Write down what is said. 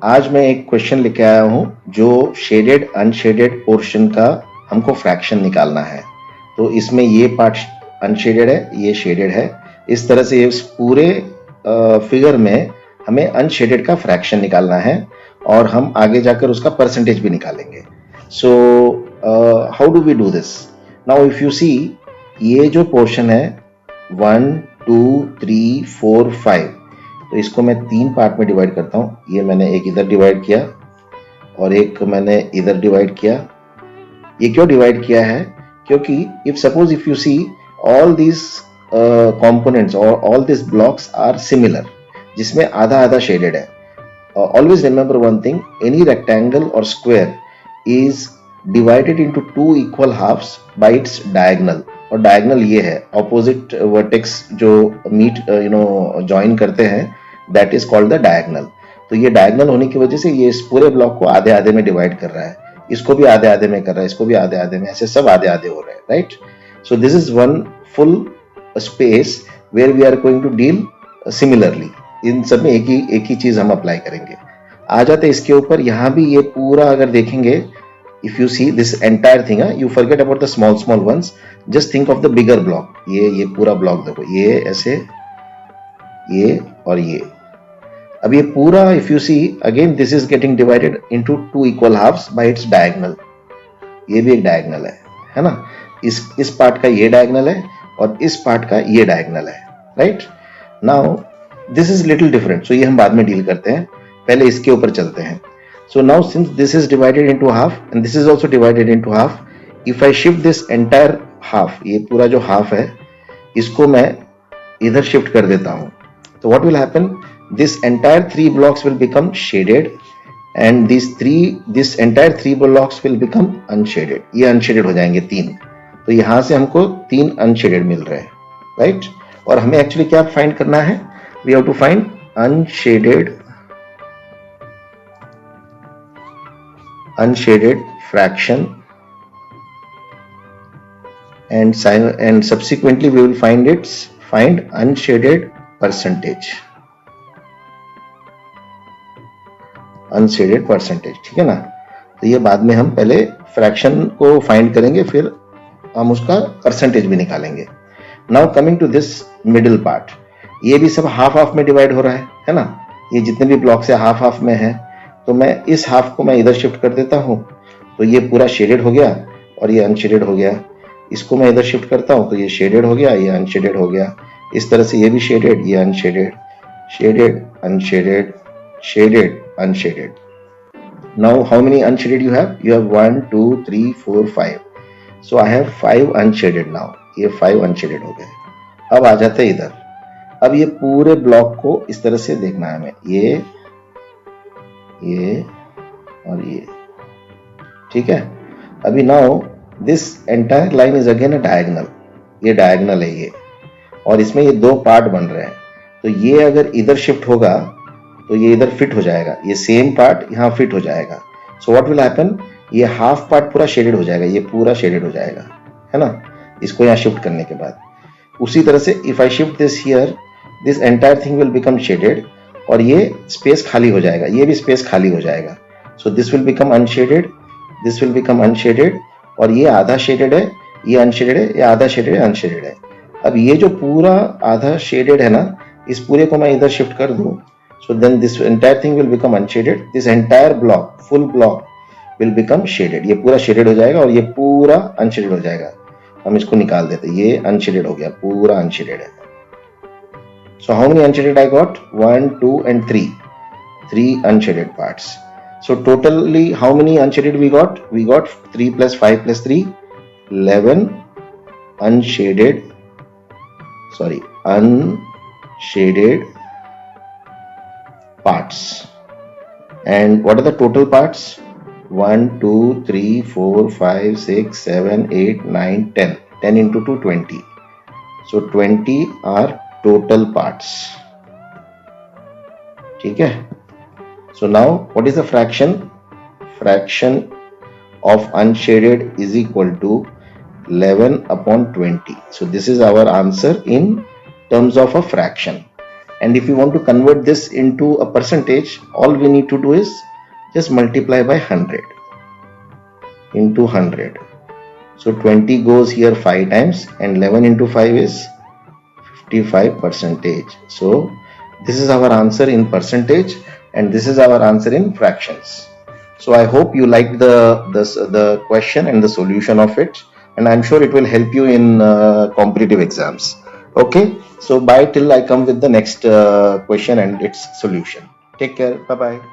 आज मैं एक क्वेश्चन लेके आया हूँ जो शेडेड अनशेडेड पोर्शन का हमको फ्रैक्शन निकालना है। तो इसमें ये पार्ट अनशेडेड है, ये शेडेड है। इस तरह से इस पूरे फिगर में हमें अनशेडेड का फ्रैक्शन निकालना है और हम आगे जाकर उसका परसेंटेज भी निकालेंगे। So how do we do this? Now if you see, ये जो पोर्शन है 1 2 3 4 5, तो इसको मैं 3 पार्ट में डिवाइड करता हूँ। ये मैंने एक इधर डिवाइड किया और एक मैंने इधर डिवाइड किया। ये क्यों डिवाइड किया है? क्योंकि if suppose if you see all this components और all this blocks are similar, जिसमें आधा आधा शेडेड है। Always remember one thing, any rectangle और square is divided into 2 equal halves by its diagonal. और डायगोनल ये है ऑपोजिट वर्टेक्स जो मीट ज्वाइन करते हैं, that is called the diagonal. तो ये डायगोनल होने की वजह से ये इस पूरे ब्लॉक को आधे आधे में डिवाइड कर रहा है, इसको भी आधे आधे में कर रहा है, इसको भी आधे आधे में, ऐसे सब आधे आधे हो रहे हैं, right? So this is one full space where we are going to deal similarly. इन सब में एक ही चीज हम अप्लाई करेंगे। आ जाते इसके ऊपर। यहाँ भी ये पूरा अगर देखेंगे, if you see this entire thing, you forget about the small ones, just think of the bigger block। ये पूरा ब्लॉक देखो, ये ऐसे, ये और ये। अब ये पूरा if you see again this is getting divided into 2 equal halves by its diagonal। ये भी एक डायगोनल है ना? इस पार्ट का ये डायगोनल है और इस पार्ट का ये डायगोनल है, right? Now this is little different, so ये हम बाद में डील करते हैं, पहले इसके ऊपर चलते हैं। So now since this is divided into half and this is also divided into half, if I shift this entire half, ये पूरा जो half है, इसको मैं इधर shift कर देता हूँ, तो what will happen? This entire 3 blocks will become shaded and this entire 3 blocks will become unshaded। ये unshaded हो जाएंगे 3। तो यहाँ से हमको 3 unshaded मिल रहे हैं, right? और हमें actually क्या find करना है? We have to find unshaded fraction and subsequently we will find unshaded percentage। ठीक है ना? तो ये बाद में हम पहले फ्रैक्शन को फाइंड करेंगे, फिर हम उसका परसेंटेज भी निकालेंगे। Now coming to this middle part, ये भी सब हाफ हाफ में डिवाइड हो रहा है ना? ये जितने भी ब्लॉक्स है हाफ हाफ में है, तो मैं इस हाफ को मैं इधर शिफ्ट कर देता हूँ, तो ये पूरा शेडेड हो गया और ये अनशेडेड हो गया। इसको मैं इधर शिफ्ट करता हूँ तो ये शेडेड हो गया, ये अनशेडेड हो गया। इस तरह से ये भी शेडेड, ये unshielded, shaded unshielded, shaded unshielded. Now how many unshielded you have? You have 1 2 3 4 5। So I have 5 unshielded now. ये 5 अनशेडेड हो गए। अब आ जाते हैं इधर। अब ये पूरे ब्लॉक को इस तरह से देखना है हमें, ये और ये, ठीक है? अभी now this entire line is again a diagonal. ये डायगोनल है ये, और इसमें ये 2 पार्ट बन रहे हैं। तो ये अगर इधर शिफ्ट होगा तो ये इधर फिट हो जाएगा, ये सेम पार्ट यहाँ फिट हो जाएगा। So what will happen? ये हाफ पार्ट पूरा शेडेड हो जाएगा, ये पूरा शेडेड हो जाएगा, है ना? इसको यहाँ शिफ्ट करने के बाद उसी तरह से if I shift this here, this entire thing will become shaded और ये स्पेस खाली हो जाएगा, ये भी स्पेस खाली हो जाएगा। So this will become unshaded, this will become unshielded, और ये आधा शेडेड है, ये अनशेडेड है, ये आधा शेडेड है, अनशेडेड है। अब ये जो पूरा आधा शेडेड है ना, इस पूरे को मैं इधर शिफ्ट कर दूं, so then this entire thing will become unshaded, this entire block, full block will become shaded. ये पूरा शेडेड हो जाएगा और ये पूरा अनशेडेड हो जाएगा। हम इसको निकाल देते, ये अनशेडेड हो गया, पूरा अनशेडेड है। So how many unshaded I got? 1, 2 and 3. 3 unshaded parts. So totally how many unshaded we got? We got 3 plus 5 plus 3, 11 unshaded parts. And what are the total parts? 1, 2, 3, 4, 5, 6, 7, 8, 9, 10. 10 into 2, 20. So 20 are total parts, ठीक है? So now what is the fraction? Fraction of unshaded is equal to 11 upon 20. So this is our answer in terms of a fraction, And if you want to convert this into a percentage, all we need to do is just multiply by 100 into 100. So 20 goes here 5 times, and 11 into 5 is 55 percentage. So this is our answer in percentage, and this is our answer in fractions. So I hope you liked the question and the solution of it, and I'm sure it will help you in competitive exams. Okay, so bye till I come with the next question and its solution. Take care. Bye bye.